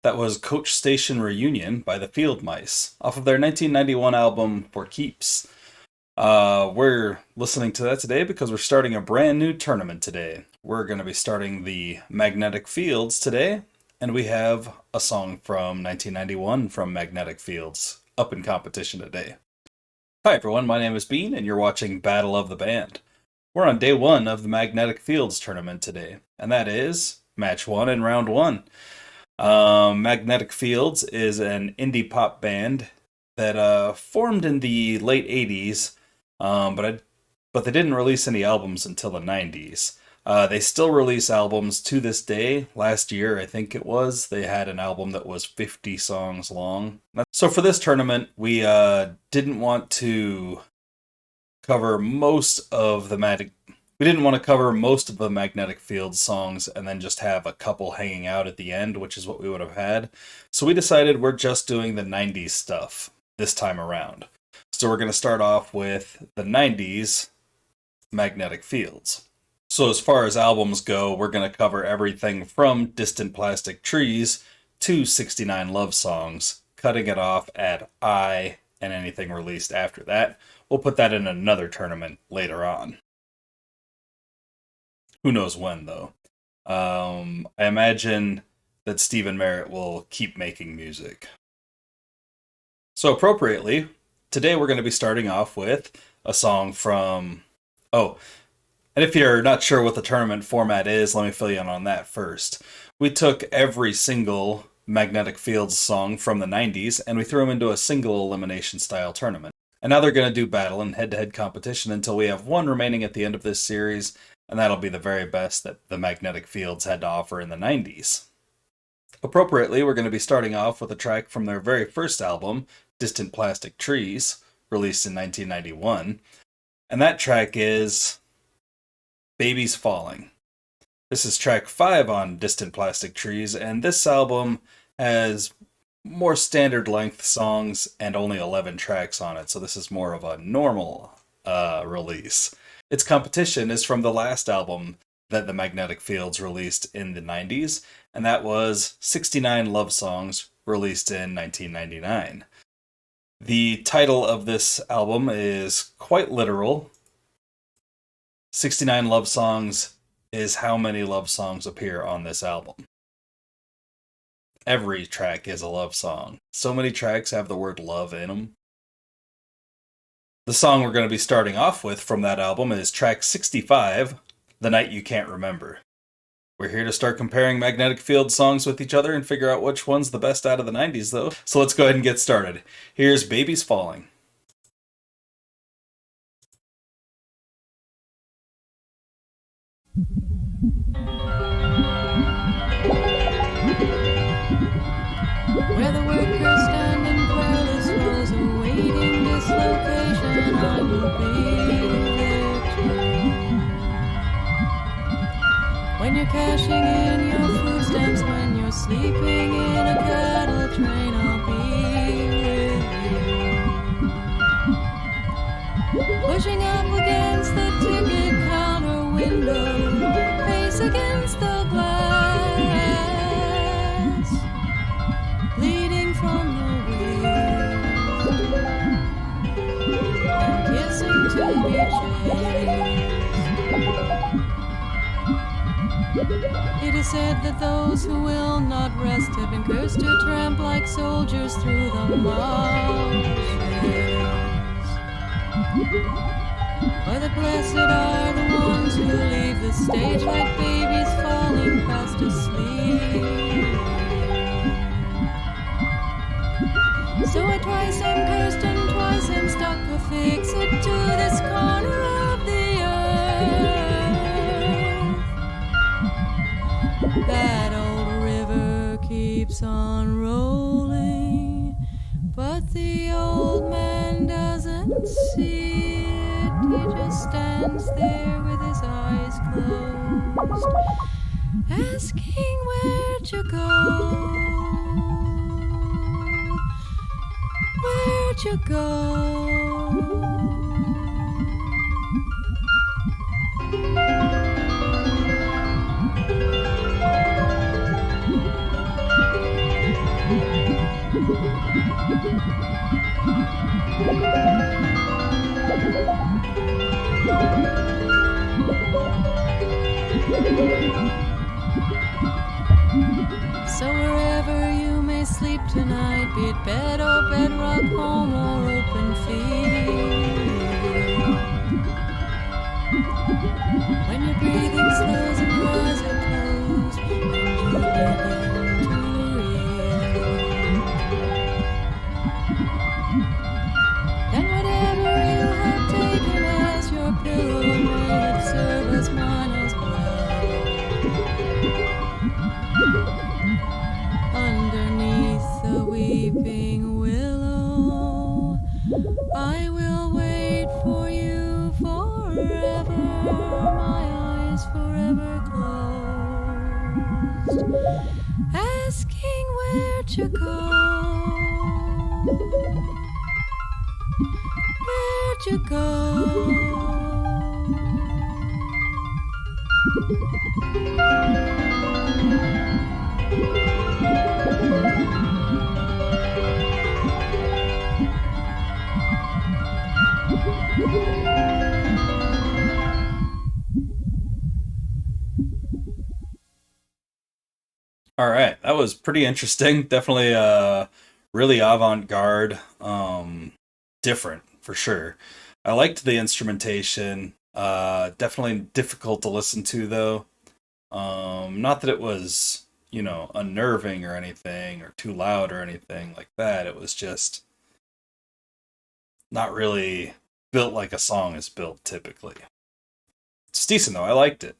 That was Coach Station Reunion by the Field Mice off of their 1991 album For Keeps. We're listening to that today because we're starting a brand new tournament today. We're going to be starting the Magnetic Fields today, and we have a song from 1991 from Magnetic Fields up in competition today. Hi everyone, my name is Bean, and you're watching Battle of the Band. We're on day one of the Magnetic Fields tournament today, and that is match one in round one. Magnetic Fields is an indie pop band that formed in the late 80s, but they didn't release any albums until the 90s. They still release albums to this day. Last year, I think it was, they had an album that was 50 songs long. So for this tournament, we didn't want to cover most of the Magnetic Fields songs and then just have a couple hanging out at the end, which is what we would have had. So we decided we're just doing the 90s stuff this time around. So we're going to start off with the 90s Magnetic Fields. So as far as albums go, we're going to cover everything from Distant Plastic Trees to 69 Love Songs, cutting it off at I and anything released after that. We'll put that in another tournament later on. Who knows when, though. I imagine that Stephen Merritt will keep making music. So appropriately, today we're going to be starting off with a song from... Oh, and if you're not sure what the tournament format is, let me fill you in on that first. We took every single Magnetic Fields song from the 90s, and we threw them into a single elimination style tournament. And now they're going to do battle and head-to-head competition until we have one remaining at the end of this series, and that'll be the very best that the Magnetic Fields had to offer in the 90s. Appropriately, we're going to be starting off with a track from their very first album, Distant Plastic Trees, released in 1991, and that track is Babies Falling. This is track 5 on Distant Plastic Trees, and this album has more standard length songs and only 11 tracks on it, so this is more of a normal release. Its competition is from the last album that the Magnetic Fields released in the 90s, and that was 69 Love Songs, released in 1999. The title of this album is quite literal. 69 Love Songs is how many love songs appear on this album. Every track is a love song. So many tracks have the word love in them. The song we're going to be starting off with from that album is track 65, The Night You Can't Remember. We're here to start comparing Magnetic Fields songs with each other and figure out which one's the best out of the 90s, though. So let's go ahead and get started. Here's Babies Falling. Where the workers stand in querulous rows awaiting dislocation, I will be there too. When you're cashing in your food stamps, when you're sleeping in a cattle train, I'll be with you. Pushing up against the ticket counter window, face against the glass, from the waves, and kissing to be chased. It is said that those who will not rest have been cursed to tramp like soldiers through the marshes. For the blessed are the ones who leave the stage like babies falling fast asleep. So I twice am cursed and twice am stuck affixed to this corner of the earth. That old river keeps on rolling, but the old man doesn't see it. He just stands there with his eyes closed, asking where'd you go? Where'd you go? So wherever you may sleep tonight, be it bed or bedrock, home or open field, when your breathing slows and your eyes are closed, and you begin to reel, then whatever you have taken as your pillow may it serve as mine as well. Underneath the weeping willow, I will wait for you forever, my eyes forever closed, asking where'd you go, where'd you go. All right, that was pretty interesting. Definitely really avant-garde, different for sure. I liked the instrumentation. Definitely difficult to listen to though. Not that it was, unnerving or anything or too loud or anything like that. It was just not really built like a song is built typically. It's decent though. I liked it.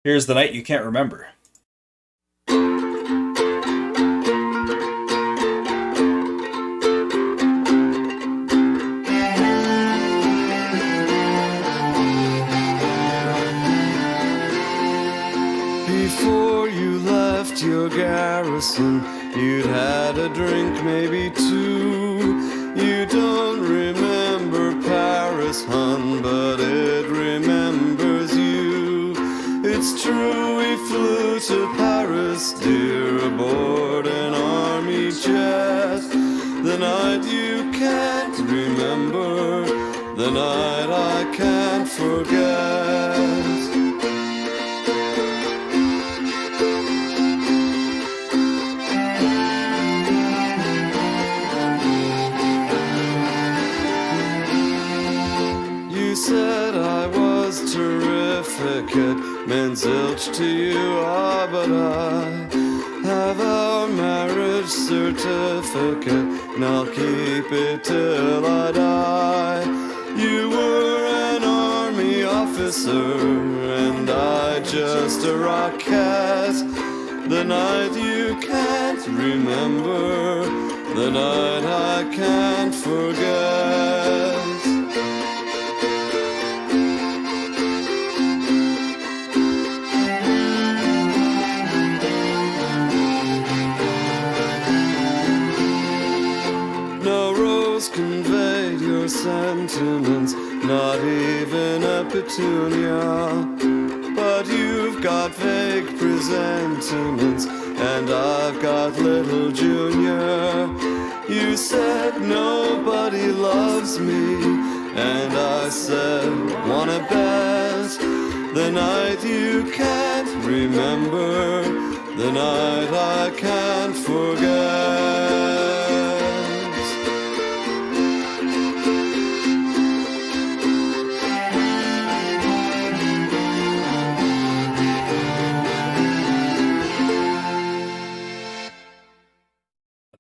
Here's The Night You Can't Remember. Before you left your garrison, you'd had a drink, maybe two. You don't remember Paris, hun, but it remembers you. It's true, we flew to Paris, dear, aboard an army jet. The night you can't remember, the night I can't forget. You said I was terrific, it meant zilch to you, but I have our marriage certificate, and I'll keep it till I die. You were an army officer, and I just a rocket. The night you can't remember, the night I can't forget. Conveyed your sentiments, not even a petunia. But you've got vague presentiments, and I've got little Junior. You said nobody loves me, and I said, wanna bet? The night you can't remember, the night I can't forget.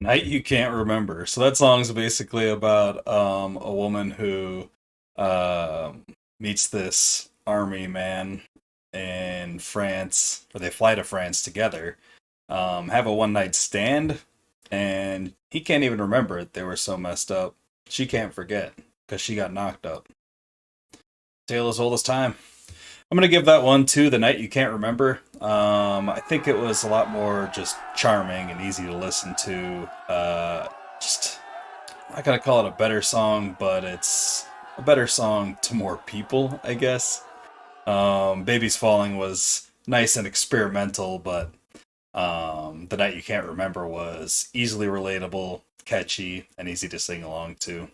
Night You Can't Remember. So that song's basically about a woman who meets this army man in France, or they fly to France together, have a one night stand, and he can't even remember it. They were so messed up. She can't forget because she got knocked up. Tale as old as time. I'm going to give that one to The Night You Can't Remember. I think it was a lot more just charming and easy to listen to. I'm not going to call it a better song, but it's a better song to more people, I guess. Baby's Falling was nice and experimental, but The Night You Can't Remember was easily relatable, catchy, and easy to sing along to.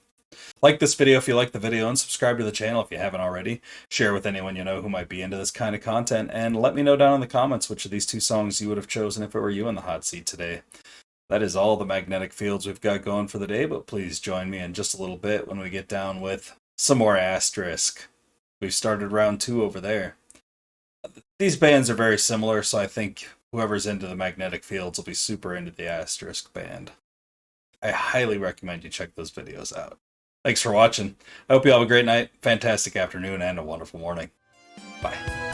Like this video if you like the video, and subscribe to the channel if you haven't already. Share with anyone you know who might be into this kind of content, and let me know down in the comments which of these two songs you would have chosen if it were you in the hot seat today. That is all the magnetic fields we've got going for the day, but please join me in just a little bit when we get down with some more Asterisk. We've started round 2 over there. These bands are very similar, so I think whoever's into the magnetic fields will be super into the Asterisk band. I highly recommend you check those videos out. Thanks for watching. I hope you have a great night, fantastic afternoon, and a wonderful morning. Bye.